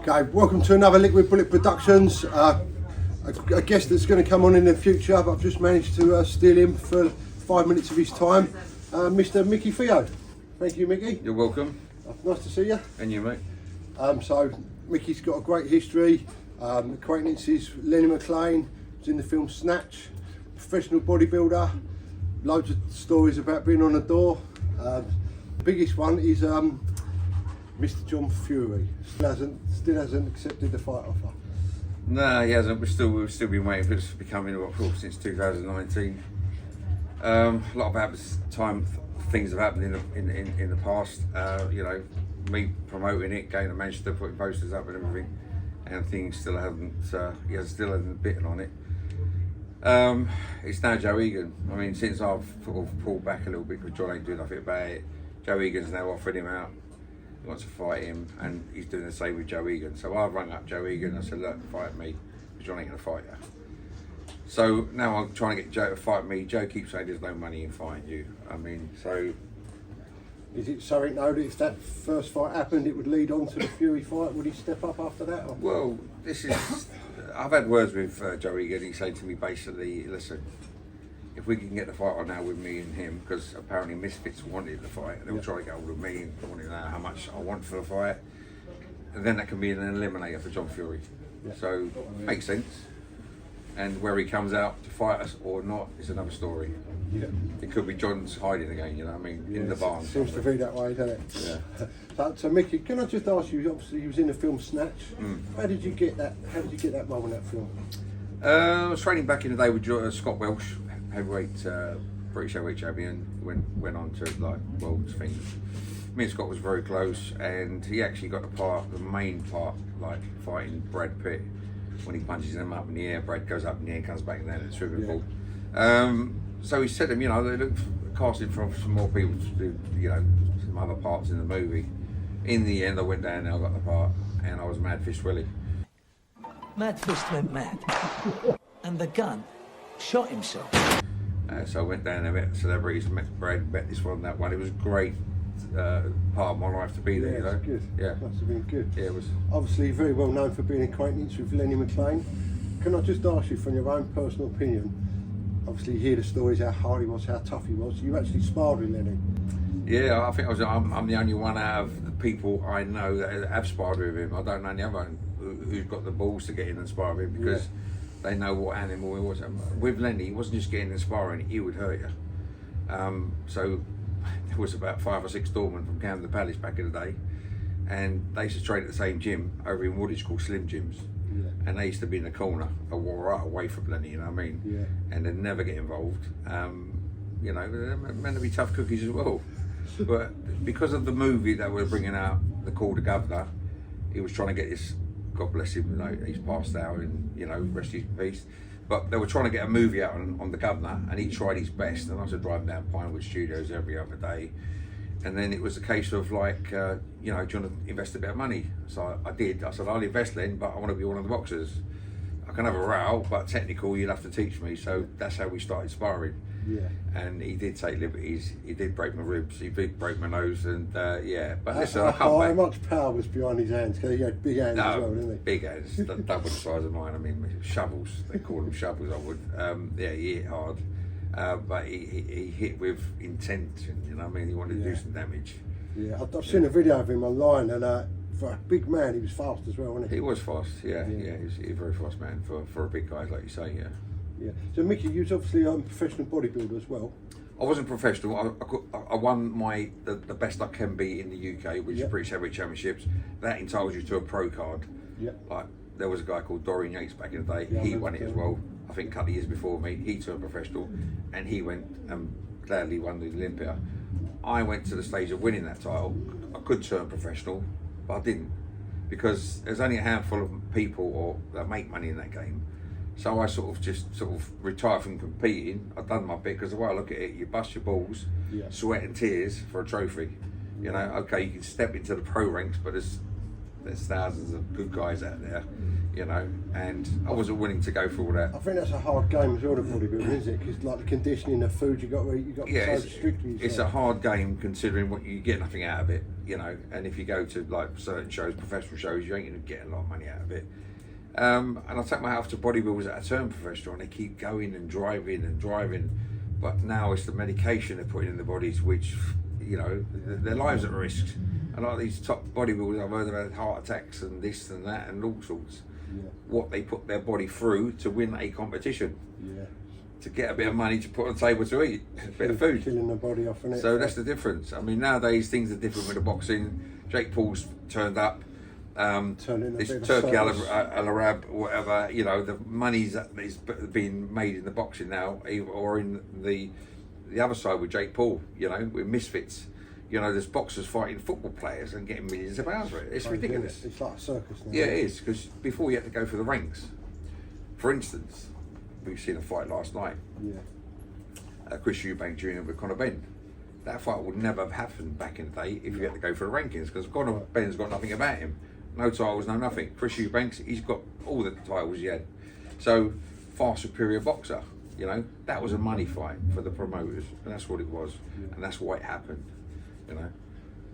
Okay, welcome to another Liquid Bullet Productions. A guest that's going to come on in the future, but I've just managed to steal him for 5 minutes of his time. Mr. Micky Theo. Thank you, Micky. You're welcome. Nice to see you. And you, mate. So, Micky's got a great history. Acquaintances, Lenny McLean, was in the film Snatch, professional bodybuilder, loads of stories about being on the door. The biggest one is Mr. John Fury. Still hasn't accepted the fight offer. No, he hasn't. We've still been waiting for this to be coming since 2019. A lot of things have happened in the past. You know, me promoting it, going to Manchester, putting posters up and everything, and things still hasn't. He still hasn't bitten on it. It's now Joe Egan. I mean, since I've sort of pulled back a little bit because John ain't doing nothing about it, Joe Egan's now offered him out. He wants to fight him, and he's doing the same with Joe Egan. So I've rung up Joe Egan and I said, look, fight me, because John ain't going to fight you. So now I'm trying to get Joe to fight me. Joe keeps saying there's no money in fighting you. I mean, so... Is it something though that if that first fight happened, it would lead on to the Fury fight? Would he step up after that? Or? Well, this is... I've had words with Joe Egan. He's saying to me basically, listen, if we can get the fight on now with me and him, because apparently Misfits wanted the fight, they were trying to get hold of me and wanted to know how much I want for the fight, and then that can be an eliminator for John Fury. Yeah. So, makes sense. And where he comes out to fight us or not is another story. Yeah. It could be John's hiding again, you know what I mean, in the barn. Seems to be that way, doesn't it? Yeah. So Micky, can I just ask you, obviously you was in the film Snatch. How did you get that role in that film? I was training back in the day with Scott Welsh, heavyweight, British heavyweight champion, went on to like world's things. Me and Scott was very close, and he actually got the main part, like fighting Brad Pitt. When he punches him up in the air, Brad goes up in the air and comes back down at the swimming pool. So he said to him, you know, they look casting for some more people to do, you know, some other parts in the movie. In the end, I went down there, I got the part, and I was Mad Fist Willie. Mad Fist went mad, and the gun shot himself. So I went down there, met celebrities, met Brad, met this one, that one. It was a great part of my life to be there, you know. Good. Yeah, must have been good. Yeah, it was. Obviously, very well known for being acquaintance with Lenny McLean. Can I just ask you, from your own personal opinion, obviously you hear the stories how hard he was, how tough he was. You actually sparred with Lenny. Yeah, I think I'm the only one out of the people I know that have sparred with him. I don't know any other one who's got the balls to get in and spar with him, because they know what animal he was. With Lenny, he wasn't just getting in sparring, he would hurt you. So there was about 5 or 6 doormen from Camden Palace back in the day, and they used to train at the same gym over in Woolwich called Slim Gyms. Yeah. And they used to be in the corner, right away from Lenny, you know what I mean? Yeah. And they'd never get involved. You know, they're meant to be tough cookies as well. But because of the movie that we're bringing out, The Call to Governor, he was trying to get this, God bless him, you know, he's passed out and, you know, rest in peace. But they were trying to get a movie out on the Governor, and he tried his best, and I was driving down Pinewood Studios every other day. And then it was a case of like, you know, do you want to invest a bit of money? So I did. I said, I'll invest then, but I want to be one of the boxers. I can have a row, but technical, you'll have to teach me. So that's how we started sparring. Yeah. And he did take liberties. He did break my ribs. He did break my nose, and yeah. But listen, I come back. How much power was behind his hands? Because he had big hands as well, didn't he? Big hands, double the size of mine. I mean, shovels. They call them shovels. I would. Yeah, he hit hard. But he hit with intention, you know what I mean? He wanted to do some damage. Yeah, I've seen a video of him online, and for a big man, he was fast as well, wasn't he? He was fast, yeah. He's a very fast man for a big guy, like you say, yeah. Yeah. So Micky, you was obviously a professional bodybuilder as well. I wasn't professional. I won the best I can be in the UK, which is British Heavyweight Championships. That entitles you to a pro card. Yeah. Like, there was a guy called Dorian Yates back in the day. Yeah, he won it as well. I think a couple of years before me. He turned professional, and he went and gladly won the Olympia. I went to the stage of winning that title. I could turn professional, but I didn't, because there's only a handful of people that make money in that game. So I sort of retired from competing. I've done my bit, because the way I look at it, you bust your balls, sweat and tears for a trophy. You know, okay, you can step into the pro ranks, but there's there's thousands of good guys out there, you know, and I wasn't willing to go for all that. I think that's a hard game as well, the bodybuilding, isn't it? Because like the conditioning, the food you got to eat, you got to be so strict with yourself. It's a hard game considering what you get nothing out of it, you know. And if you go to like certain shows, professional shows, you ain't going to get a lot of money out of it. And I take my hat off to bodybuilders that are turned professional, and they keep going and driving. But now it's the medication they're putting in their bodies, which, you know, their lives are at risk. A lot of these top bodybuilders, I've heard about heart attacks and this and that and all sorts. Yeah. What they put their body through to win a competition. Yeah. To get a bit of money to put on the table to eat, a bit of food. Killing the body off in it. So that's the difference. I mean, nowadays things are different with the boxing. Jake Paul's turned up. This Turkey Al Arab, whatever, you know, the money's that is being made in the boxing now, or in the other side with Jake Paul, you know, with misfits. You know, there's boxers fighting football players and getting millions of pounds for it. It's ridiculous. It's like a circus now. Yeah, it is, because before you had to go for the ranks. For instance, we've seen a fight last night. Yeah. Chris Eubank Jr. with Conor Ben. That fight would never have happened back in the day if you had to go for the rankings, because Conor Ben's got nothing about him. No titles, no nothing. Chris Eubanks, he's got all the titles he had. So, far superior boxer, you know. That was a money fight for the promoters, and that's what it was. Yeah. And that's why it happened, you know.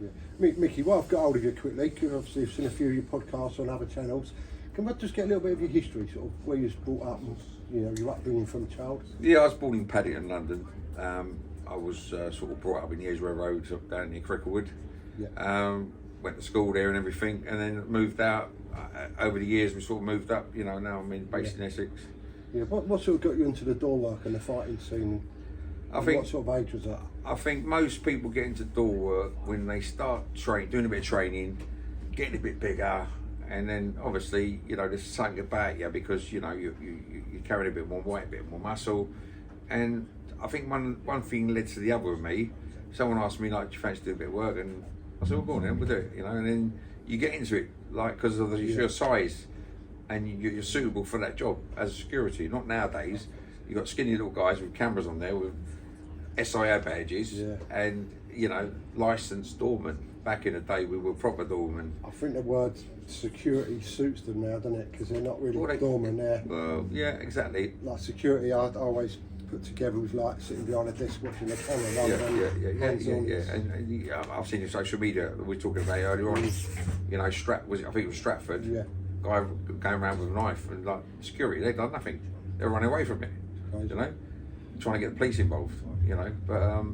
Yeah. Mickey, while I've got hold of you quickly, because obviously I've seen a few of your podcasts on other channels, can I just get a little bit of your history, sort of where you was brought up and, you know, your upbringing from a child? Yeah, I was born in Paddington, London. I was sort of brought up in the Edgware Road, sort of down near Cricklewood. Yeah. Went to school there and everything, and then moved out. Over the years, we sort of moved up. You know, now I'm based in Essex. Yeah. What sort of got you into the door work and the fighting scene? I think. What sort of age was that? I think most people get into door work when they start doing a bit of training, getting a bit bigger, and then obviously, you know, there's something about you because, you know, you're carrying a bit more weight, a bit more muscle, and I think one thing led to the other with me. Someone asked me, like, do you fancy doing a bit of work? And I said, well, go on then, we'll do it, you know. And then you get into it, like, because of your size, and you're suitable for that job as security. Not nowadays. You've got skinny little guys with cameras on there with SIO badges, and, you know, licensed doormen. Back in the day, we were proper doormen. I think the word security suits them now, doesn't it? Because they're not really doormen there. Well, yeah, exactly. Like security, I always put together with like sitting behind a desk watching the camera rather than hands-on. And I've seen your social media that we were talking about earlier on. You know, I think it was Stratford. Yeah. Guy going around with a knife, and like security, they've done nothing. They're running away from it. Crazy. You know, trying to get the police involved. You know, but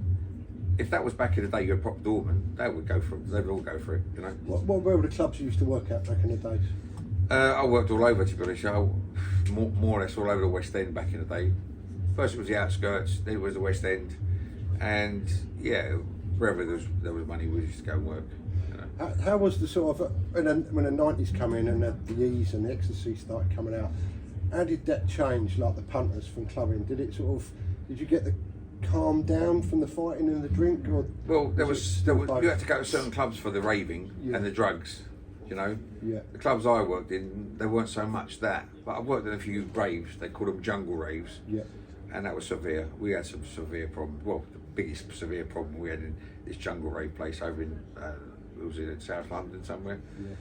if that was back in the day, you're a proper doorman, they would go for it. They would all go for it. You know. Where were the clubs you used to work at back in the days? I worked all over, to be honest. More or less all over the West End back in the day. First it was the outskirts, then it was the West End, and yeah, wherever there was money, we used to go and work. You know. How was the sort of when the 90s come in and the E's and the ecstasy started coming out? How did that change, like the punters from clubbing? Did you get the calm down from the fighting and the drink, or? Well, you had to go to certain clubs for the raving and the drugs. You know, the clubs I worked in, there weren't so much that, but I worked in a few raves. They called them jungle raves. Yeah. And that was severe. We had some severe problems. Well, the biggest severe problem we had in this jungle rave place over in, it was in South London somewhere. Yeah.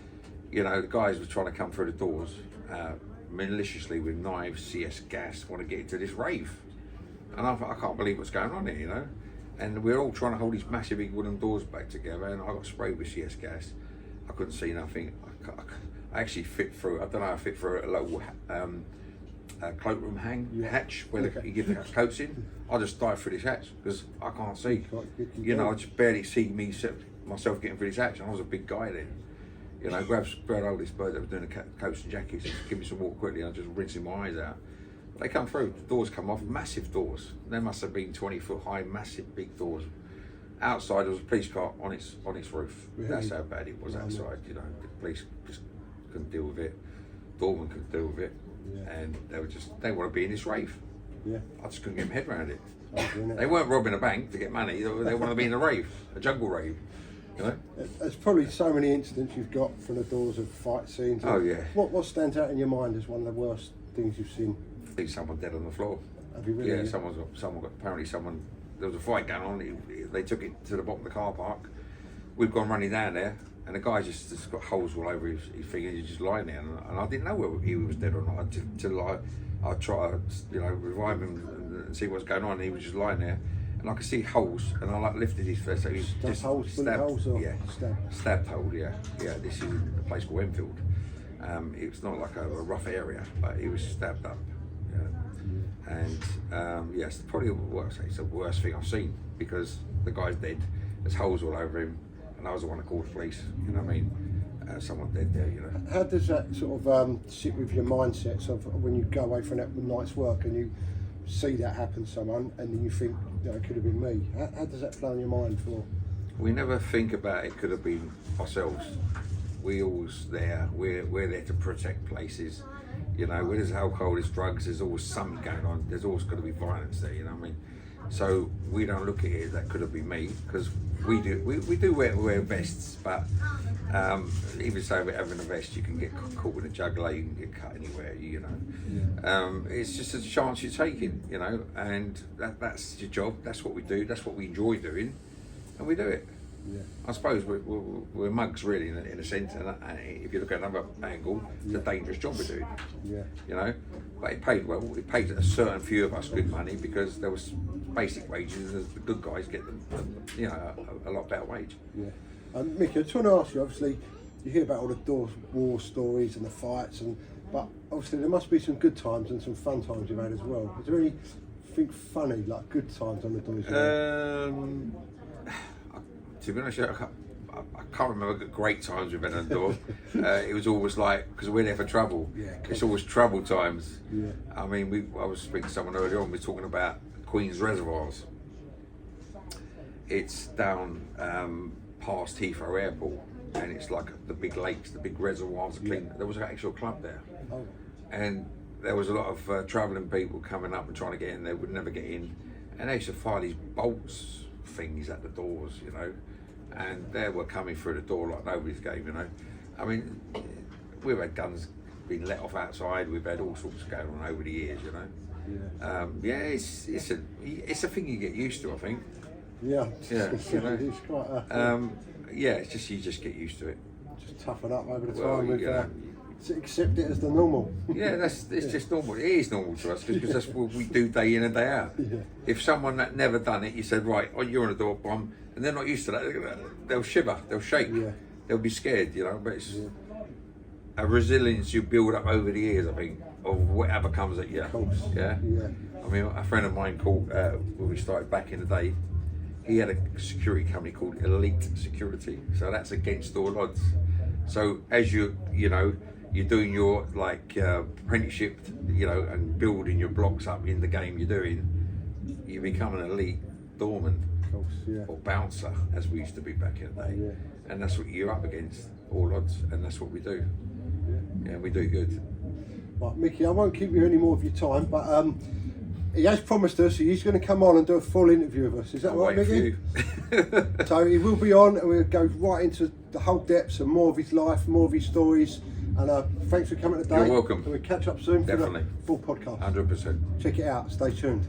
You know, the guys were trying to come through the doors maliciously with knives, CS gas, want to get into this rave. And I can't believe what's going on here, you know. And we're all trying to hold these massive big wooden doors back together, and I got sprayed with CS gas. I couldn't see nothing. I actually fit through, I don't know how I fit through a little cloakroom hatch where you give the coats in. I just dive through this hatch because I can't see. You know, I just barely see myself getting through this hatch, and I was a big guy then. You know, grabbed hold of this bird that was doing the coats and jackets, and give me some water quickly, and I'm just rinsing my eyes out. They come through, the doors come off, massive doors. They must have been 20 foot high, massive big doors. Outside there was a police car on its roof. Really? That's how bad it was outside, you know. The police just couldn't deal with it. Doorman couldn't deal with it. Yeah. And they want to be in this rave. Yeah. I just couldn't get my head around it. They weren't robbing a bank to get money, they want to be in a rave, a jungle rave. You know? There's probably so many incidents you've got from the doors of fight scenes. Oh yeah. What stands out in your mind as one of the worst things you've seen? I think someone dead on the floor. Have you really? Yeah, someone got, apparently there was a fight going on, they took it to the bottom of the car park. We've gone running down there, and the guy just got holes all over his fingers. He's just lying there, and I didn't know whether he was dead or not until I try to, you know, revive him and see what's going on. And he was just lying there, and I could see holes, and I like lifted his fist. So he was just holes, stabbed. holes or Yeah, stabbed hole. Yeah. This is a place called Enfield. It's not like a rough area, but he was stabbed up. And yes, probably what I say, it's the worst thing I've seen, because the guy's dead. There's holes all over him, and I was the one that called the police. You know what I mean? Someone dead there. You know. How does that sort of sit with your mindset? So when you go away from that night's work and you see that happen to someone, and then you think, you know, it could have been me. How does that play on your mind for? We never think about it could have been ourselves. We always there. We're there to protect places. You know, where there's alcohol, there's drugs, there's always something going on. There's always got to be violence there. You know what I mean? So we don't look at it that could have been me, because we do wear vests, but even so, with having a vest, you can get caught with a jugular, you can get cut anywhere. You know, it's just a chance you're taking. You know, and that's your job. That's what we do. That's what we enjoy doing, and we do it. Yeah. I suppose we're mugs really in a sense, and if you look at another angle, it's a dangerous job we're doing. Yeah. You know, but it paid well. It paid a certain few of us good money, because there was basic wages. The good guys get them, you know, a lot better wage. Yeah. Micky, I just want to ask you. Obviously, you hear about all the war stories and the fights, but obviously there must be some good times and some fun times you've had as well. Is there anything funny, like good times on the doors? To be honest, I can't remember great times we've been on the door. It was always like, because we're there for trouble. Yeah, it's always trouble times. Yeah. I mean, I was speaking to someone earlier on. We were talking about Queen's Reservoirs. It's down past Heathrow Airport, and it's like the big lakes, the big reservoirs are clean. There was an actual club there, and there was a lot of travelling people coming up and trying to get in. They would never get in, and they used to fire these bolts things at the doors, you know, and they were coming through the door like nobody's game, you know. I mean, we've had guns being let off outside. We've had all sorts going on over the years, you know. It's a thing you get used to, I think. Yeah. You know. It's quite. It's just, you just get used to it. Just toughen up over the Well, time with. you know, accept it as the normal. Yeah, it's just normal. It is normal to us, because that's what we do day in and day out. Yeah. If someone that never done it, you said, right, you're on a door bomb, and they're not used to that, they'll shiver, they'll shake, they'll be scared, you know. But it's a resilience you build up over the years, I think, of whatever comes at you. Of course. Yeah. I mean, a friend of mine called, when we started back in the day, he had a security company called Elite Security, so that's against all odds. So as you're doing your apprenticeship, you know, and building your blocks up in the game you're doing, you become an elite doorman, or bouncer, as we used to be back in the day, and that's what you're up against, all odds, and that's what we do. Yeah, we do good. Right, Micky, I won't keep you any more of your time, but he has promised us he's going to come on and do a full interview with us. Is that right, Micky? So he will be on, and we'll go right into the whole depths and more of his life, more of his stories. And thanks for coming today. You're welcome. And we'll catch up soon. Definitely. For the full podcast. 100%. Check it out. Stay tuned.